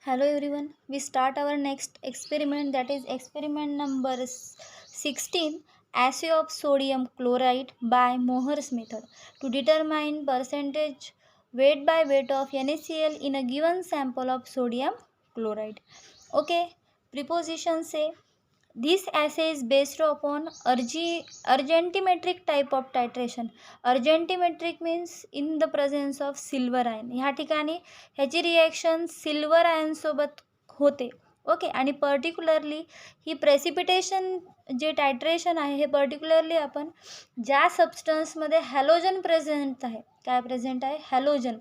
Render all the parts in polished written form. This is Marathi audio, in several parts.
Hello everyone. We start our next experiment, that is experiment number 16, assay of sodium chloride by Mohr's method to determine percentage weight by weight of NaCl in a given sample of sodium chloride. Okay, preposition say this assay is based upon argentimetric type of titration. Argentimetric means in the presence of silver ion. ह्या ठिकाणी ह्याची रिॲक्शन सिल्वर आयन सोबत होते. ओके, आणि पर्टिक्युलरली ही प्रेसिपिटेशन जे टायट्रेशन आहे हे पर्टिक्युलरली आपण ज्या सबस्टन्समध्ये हॅलोजन प्रेझेंट आहे, काय प्रेझेंट आहे, हॅलोजन,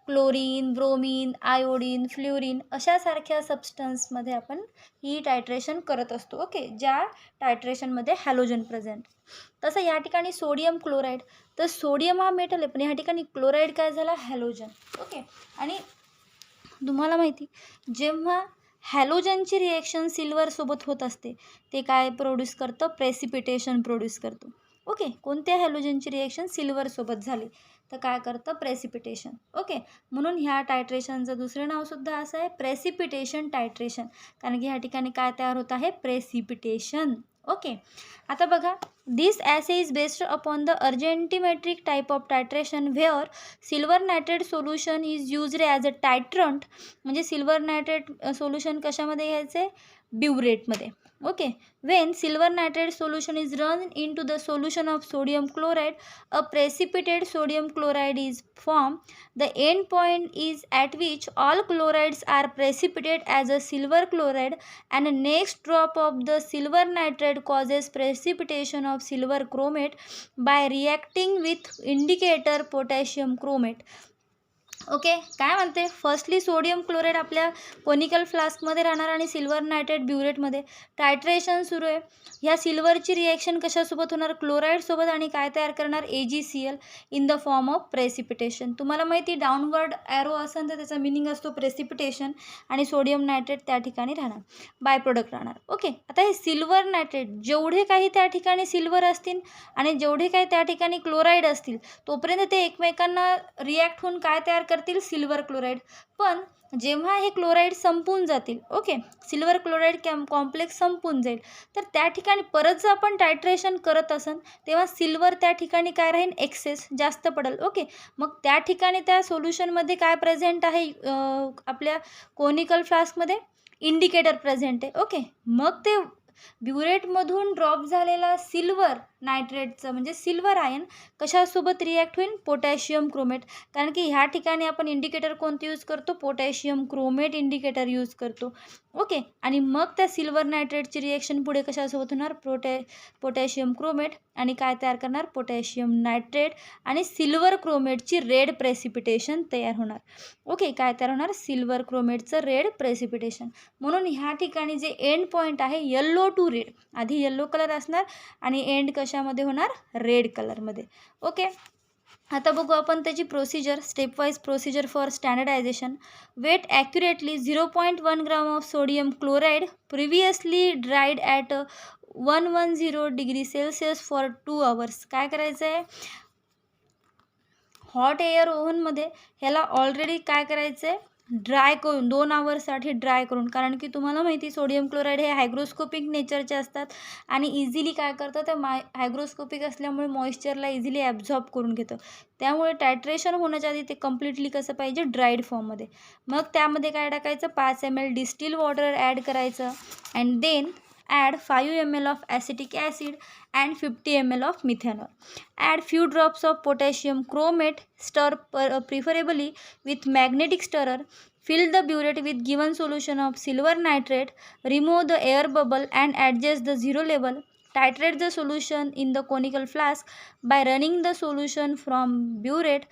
क्लोरीन, ब्रोमीन, आयोडीन, फ्ल्युरिन अशासारख्या सबस्टन्समध्ये आपण ही टायट्रेशन करत असतो. ओके, ज्या टायट्रेशनमध्ये हॅलोजन प्रेझेंट. तसं या ठिकाणी सोडियम क्लोराईड, तर सोडियम हा मेटल आहे पण या ठिकाणी क्लोराईड काय झाला, हॅलोजन. ओके, आणि तुम्हाला माहिती जेव्हा हॅलोजनची रिॲक्शन सिल्वरसोबत होत असते ते काय प्रोड्यूस करतं, प्रेसिपिटेशन प्रोड्यूस करतो. ओके, कोणत्या हॅलोजनची रिॲक्शन सिल्वरसोबत झाली तर काय करतं, प्रेसिपिटेशन. ओके, म्हणून ह्या टायट्रेशनचं दुसरं नावसुद्धा असं आहे प्रेसिपिटेशन टायट्रेशन, कारण की ह्या ठिकाणी काय तयार होत आहे, प्रेसिपिटेशन. ओके, आता बघा, this assay is based upon the argentimetric type of titration where silver nitrate solution is used as a titrant. म्हणजे सिल्वर नायट्रेट सोल्युशन कशामध्ये घ्यायचे, ब्युरेटमध्ये. Okay, when silver nitrate solution is run into the solution of sodium chloride, a precipitate sodium chloride is formed. The end point is at which all chlorides are precipitated as a silver chloride, and the next drop of the silver nitrate causes precipitation of silver chromate by reacting with indicator potassium chromate. Okay, काय म्हणते, फर्स्टली सोडियम क्लोराईड आपल्या कोनिकल फ्लास्कमध्ये राहणार आणि सिल्वर नायट्रेट ब्युरेटमध्ये टायट्रेशन सुरू आहे. ह्या सिल्वरची रिॲक्शन कशासोबत होणार, क्लोराईडसोबत, आणि काय तयार करणार, AgCl in the form of precipitation. तुम्हाला माहिती डाऊनवर्ड ॲरो असेल तर त्याचा मिनिंग असतो प्रेसिपिटेशन, आणि सोडियम नायट्रेट त्या ठिकाणी राहणार, बाय प्रोडक्ट राहणार. ओके, आता हे सिल्वर नायट्रेट जेवढे काही त्या ठिकाणी सिल्वर असतील आणि जेवढे काही त्या ठिकाणी क्लोराईड असतील तोपर्यंत ते एकमेकांना रिॲक्ट होऊन काय तयार करतील, सिल्वर क्लोराईड. पण जेव्हा हे क्लोराईड संपून जातील, ओके, सिल्वर क्लोराईड कॉम्प्लेक्स संपून जाईल, तर त्या ठिकाणी परत जर आपण टायट्रेशन करत असेल तेव्हा सिल्वर त्या ठिकाणी काय राहील, एक्सेस जास्त पडेल. ओके, मग त्या ठिकाणी त्या सोल्युशनमध्ये काय प्रेझेंट आहे, आपल्या कोनिकल फ्लास्कमध्ये इंडिकेटर प्रेझेंट आहे. ओके, मग ते ब्युरेटमधून ड्रॉप झालेला सिल्वर नायट्रेटचं म्हणजे सिल्वर आयन कशासोबत रिॲक्ट होईल, पोटॅशियम क्रोमेट. कारण की ह्या ठिकाणी आपण इंडिकेटर कोणतं यूज करतो, पोटॅशियम क्रोमेट इंडिकेटर यूज करतो. ओके, आणि मग त्या सिल्वर नायट्रेटची रिॲक्शन पुढे कशासोबत होणार, पोटॅशियम क्रोमेट, आणि काय तयार करणार, पोटॅशियम नायट्रेट, आणि सिल्वर क्रोमेटची रेड प्रेसिपिटेशन तयार होणार. ओके, काय तयार होणार, सिल्वर क्रोमेटचं रेड प्रेसिपिटेशन. म्हणून ह्या ठिकाणी जे एंड पॉईंट आहे येल्लो टू रेड, आधी येल्लो कलर असणार आणि एंड कशामध्ये होणार, रेड कलरमध्ये. ओके, आता बघू आपण त्याची procedure, stepwise procedure for standardisation. Weight accurately 0.1 gram of sodium chloride previously dried at 110 degree Celsius for 2 hours. काय करायचं आहे, हॉट एअर ओव्हनमध्ये ह्याला ऑलरेडी काय करायचं आहे, ड्राय करून 2 hours ड्राय करून. कारण की तुम्हाला माहिती सोडियम क्लोराईड हे हायग्रोस्कोपिक नेचरचे असतात आणि इझिली काय करतं, तर हायग्रोस्कोपिक असल्यामुळे मॉइश्चरला इझिली ॲब्झॉर्ब करून घेतं. त्यामुळे टायट्रेशन होण्याच्या आधी ते कम्प्लिटली कसं पाहिजे, ड्राईड फॉर्ममध्ये. मग त्यामध्ये काय टाकायचं, 5 ml डिस्टिल वॉटर ॲड करायचं, and then add 5 ml of acetic acid and 50 ml of methanol. Add few drops of potassium chromate, stir preferably with magnetic stirrer. Fill the burette with given solution of silver nitrate. Remove the air bubble and adjust the zero level. Titrate the solution in the conical flask by running the solution from burette.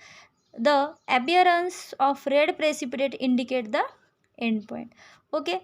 The appearance of red precipitate indicate the end point. Okay,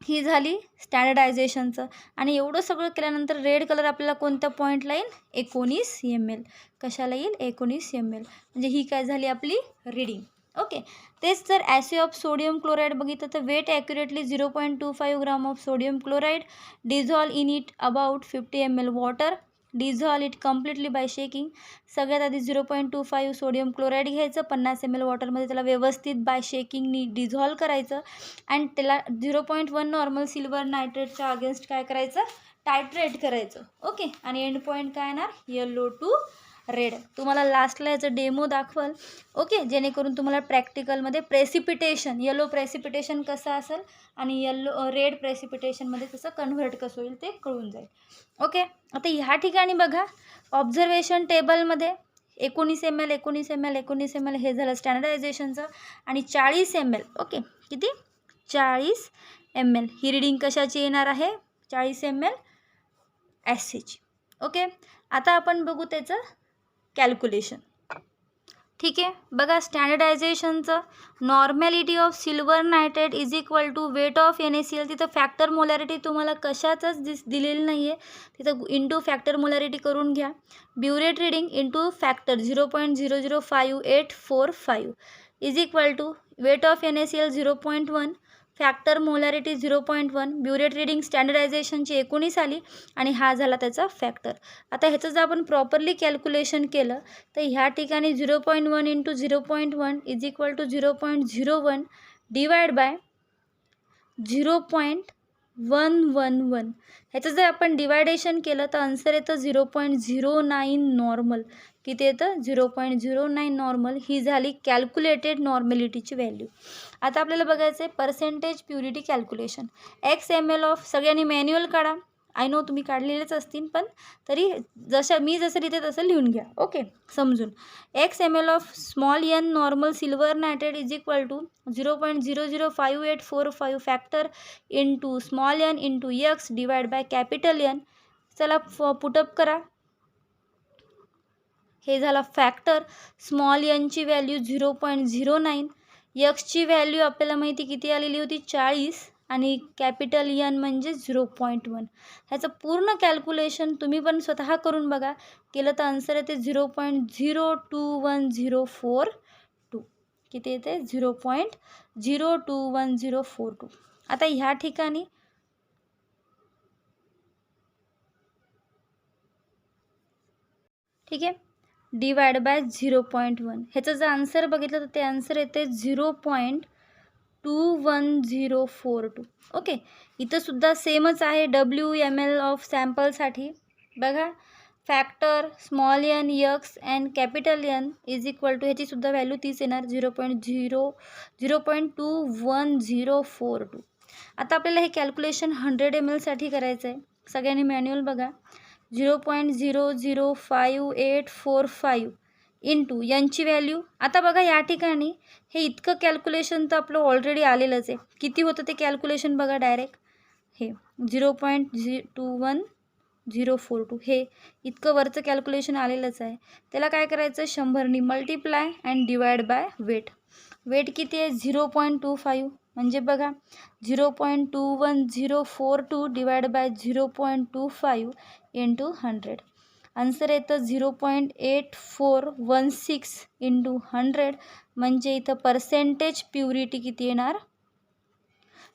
ही झाली स्टँडर्डायझेशनचं. आणि एवढं सगळं केल्यानंतर रेड कलर आपल्याला कोणत्या पॉईंटला येईल, 19 ml. कशाला येईल, 19 ml. म्हणजे ही काय झाली आपली रीडिंग. ओके, तेच जर ॲसे ऑफ सोडियम क्लोराईड बघितलं तर weight accurately 0.25 gram of sodium chloride, dissolve in it about 50 ml water, dissolve it completely by shaking. सगळ्यात आधी 0.25 सोडियम क्लोराईड घ्यायचं, 50 ml वॉटरमध्ये त्याला व्यवस्थित बाय शेकिंगनी डिझॉल्व करायचं आणि त्याला 0.1 नॉर्मल सिल्वर नायट्रेटच्या अगेन्स्ट काय करायचं, टायट्रेट करायचं. ओके, आणि एंड पॉईंट काय येणार, येलो टू रेड. तुम्हाला लास्टला याचं डेमो दाखवल. ओके, जेणेकरून तुम्हाला प्रॅक्टिकलमध्ये प्रेसिपिटेशन, येलो प्रेसिपिटेशन कसं असेल आणि रेड प्रेसिपिटेशनमध्ये कसं कन्व्हर्ट कसं होईल ते कळून जाईल. ओके, आता ह्या ठिकाणी बघा ऑब्झर्वेशन टेबलमध्ये 19 ml 19 ml 19 ml हे झालं स्टँडर्डायझेशनचं आणि 40 ml. ओके, किती, 40 ml ही रिडिंग कशाची येणार आहे, 40 ml ॲसिडची. ओके, आता आपण बघू त्याचं कॅल्क्युलेशन. ठीक आहे, बघा स्टँडर्डायझेशनचं normality of silver nitrate is equal to weight of NaCl. तिथं फॅक्टर मोलॅरिटी तुम्हाला कशाचंच दिलेली नाही आहे, तिथं इंटू फॅक्टर मोलॅरिटी करून घ्या. Burette reading into factor 0.0058445 is equal to weight of NaCl 0.1, factor molarity 0.1, burette reading स्टँडर्डायझेशनची 19 आली आणि हा झाला त्याचा फॅक्टर. आता ह्याचं जर आपण प्रॉपरली कॅल्क्युलेशन केलं तर ह्या ठिकाणी 0.1 into 0.1 is equal to 0.01 divide by 0.111. ह्याचं जर आपण डिवायडेशन केलं तर आन्सर येतं 0.09 नॉर्मल. किती येतं, 0.09 नॉर्मल. ही झाली कॅल्क्युलेटेड नॉर्मॅलिटीची व्हॅल्यू. आता आपल्याला बघायचं आहे percentage purity calculation. XML of, सगळ्यांनी मॅन्युअल काढा. आय नो तुम्ही काढलेलेच असतील, पण तरी जसं लिहिते तसं लिहून घ्या. ओके, समजून. XML of small n normal silver nitrate is equal to 0.0058445 factor into small n into x divide by capital N. चला पुटअप करा. हे झाला फॅक्टर. स्मॉल n ची व्हॅल्यू 0.09, x ची व्हॅल्यू आपल्याला माहिती किती आलेली होती, 40, आणि कॅपिटल N म्हणजे 0.1. ह्याचं पूर्ण कॅल्क्युलेशन तुम्ही पण स्वतः करून बघा. केलं तर आन्सर येते 0.021042. किती येते, 0.021042. आता ह्या ठिकाणी ठीक आहे, डिवाइड बाय 0.1. ह्याचं जर आन्सर बघितलं तर ते आन्सर येते 0.21042. ओके, इथं सुद्धा सेमच आहे WML ऑफ सॅम्पलसाठी. बघा factor small n x and capital N is equal to, ह्याची सुद्धा व्हॅल्यू तीच येणार 0.21042. आता आपल्याला हे कॅल्क्युलेशन 100 ml साठी करायचं आहे. सगळ्यांनी मॅन्युअल बघा. 0.0058445 इंटू यांची व्हॅल्यू. आता बघा या ठिकाणी हे इतकं कॅल्क्युलेशन तर आपलं ऑलरेडी आलेलंच आहे. किती होतं ते कॅल्क्युलेशन बघा डायरेक्ट, हे 0.21042 हे इतकं वरचं कॅल्क्युलेशन आलेलंच आहे. त्याला काय करायचं, 100नी multiply and divide by weight. Weight किती आहे, 0.25, म्हणजे बघा 0.21042 डिवाइड बाय 0.25 इंटू 100. आन्सर येतं 0.8416 इंटू 100. म्हणजे इथं पर्सेंटेज प्युरिटी किती येणार,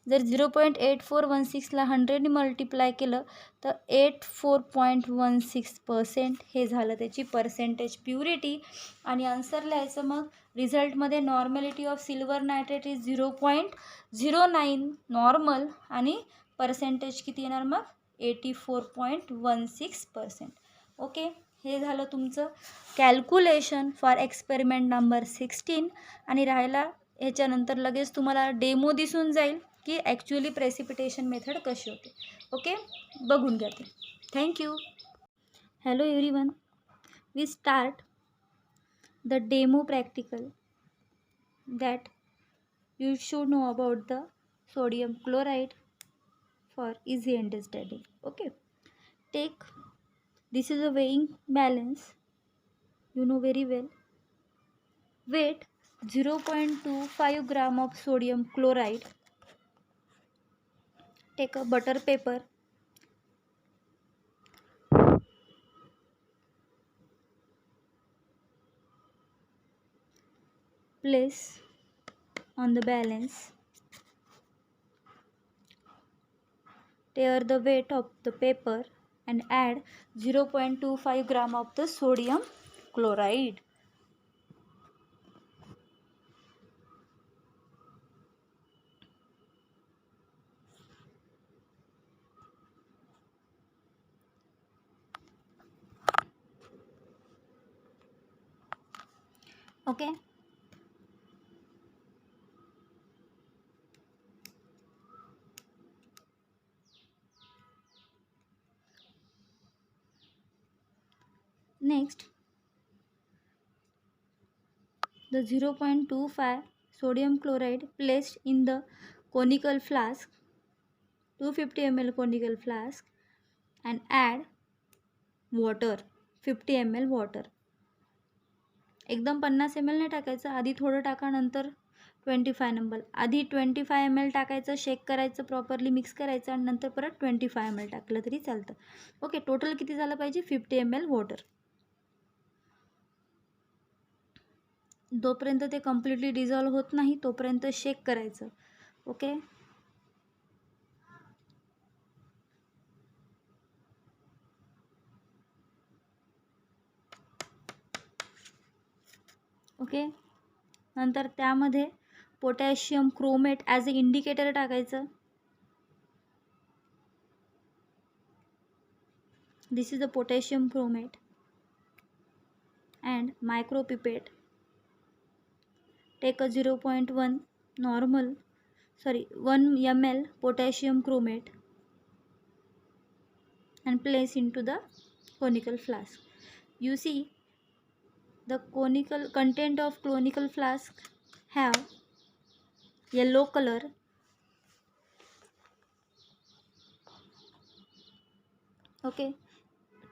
जर 0.8416ला 100ने मल्टिप्लाय केलं तर 84.16% हे झालं त्याची पर्सेंटेज प्युरिटी. आणि आन्सर लिहायचं मग रिझल्टमध्ये normality of silver nitrate is 0.09 normal आणि पर्सेंटेज किती येणार मग 84.16%. ओके, हे झालं तुमचं कॅल्क्युलेशन फॉर एक्सपेरिमेंट नंबर 16. आणि राहायला ह्याच्यानंतर लगेच तुम्हाला डेमो दिसून जाईल की ॲक्च्युअली प्रेसिपिटेशन मेथड कशी होते. ओके, बघून घ्या ते. Thank you. Hello everyone, we start the demo practical that you should know about the sodium chloride for easy understanding. Okay, take, this is a weighing balance, you know very well. Weight 0.25 gram of sodium chloride. Take a butter paper, place on the balance, tear the weight of the paper and add 0.25 gram of the sodium chloride. Okay. Next, the 0.25 sodium chloride placed in the conical flask, 250 ml conical flask, and add water, 50 ml water. एकदम 50 ml नाही टाकायचं, आधी थोडं टाका, नंतर 25 ml. आधी 25 ml टाकायचं, शेक करायचं, प्रॉपरली मिक्स करायचं आणि नंतर परत 25 ml टाकलं तरी चालतं. ओके, टोटल किती झालं पाहिजे? 50 ml वॉटर. जोपर्यंत ते कम्प्लिटली डिझॉल्व होत नाही तोपर्यंत शेक करायचं. ओके. ओके, नंतर त्यामध्ये potassium chromate as a indicator टाकायचं. This is a potassium chromate and micropipette. Take a 0.1 1 ml potassium chromate and place into the conical flask. You see, the conical content of conical flask have yellow color. Okay,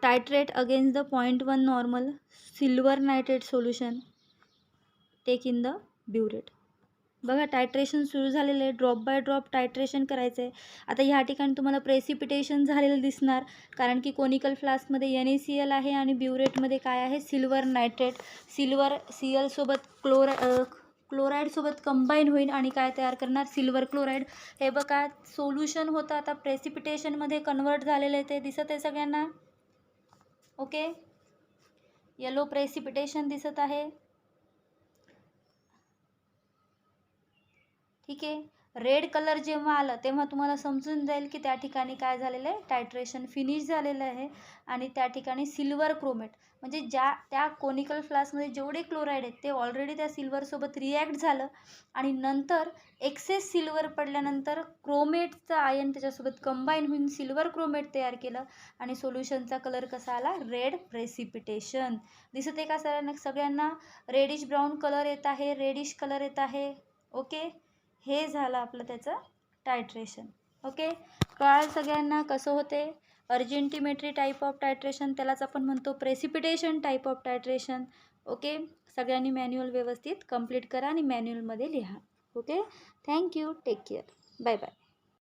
titrate against the 0.1 normal silver nitrate solution. Take in the burette. बघा, टायट्रेशन सुरू झालेलं आहे. ड्रॉप बाय ड्रॉप टायट्रेशन करायचं आहे. आता ह्या ठिकाणी तुम्हाला प्रेसिपिटेशन झालेलं दिसणार, कारण की कोनिकल फ्लास्कमध्ये NaCl आहे आणि ब्युरेटमध्ये काय आहे? Silver nitrate. सिल्वर Cl सोबत क्लोराईडसोबत कंबाईन होईल आणि काय तयार करणार? Silver chloride. हे बघा, सोल्युशन होतं आता प्रेसिपिटेशनमध्ये कन्वर्ट झालेलं आहे. ते दिसत आहे सगळ्यांना? ओके, येलो प्रेसिपिटेशन दिसत आहे. ठीक आहे. रेड कलर जेव्हा आलं तेव्हा तुम्हाला समजून जाईल की त्या ठिकाणी काय झालेलं आहे? टायट्रेशन फिनिश झालेलं आहे आणि त्या ठिकाणी सिल्वर क्रोमेट, म्हणजे त्या कोनिकल फ्लास्कमध्ये जेवढे क्लोराईड आहेत ते ऑलरेडी त्या सिल्वरसोबत रिॲक्ट झालं आणि नंतर एक्सेस सिल्वर पडल्यानंतर क्रोमेटचं आयन त्याच्यासोबत कंबाईन होऊन सिल्वर क्रोमेट तयार केलं आणि सोल्युशनचा कलर कसा आला? Red precipitation. दिसत आहे का सगळ्यांना? रेडिश ब्राऊन कलर येत आहे, रेडिश कलर येत आहे. ओके, हे झालं आपलं त्याचं टायट्रेशन. ओके, कळालं सगळ्यांना कसं होते? अर्जेंटिमेट्री टाईप ऑफ टायट्रेशन, त्यालाच आपण म्हणतो precipitation type of titration. Okay, सगळ्यांनी मॅन्युअल व्यवस्थित कंप्लीट करा आणि मॅन्युअलमध्ये लिहा. Okay, thank you, take care, bye bye.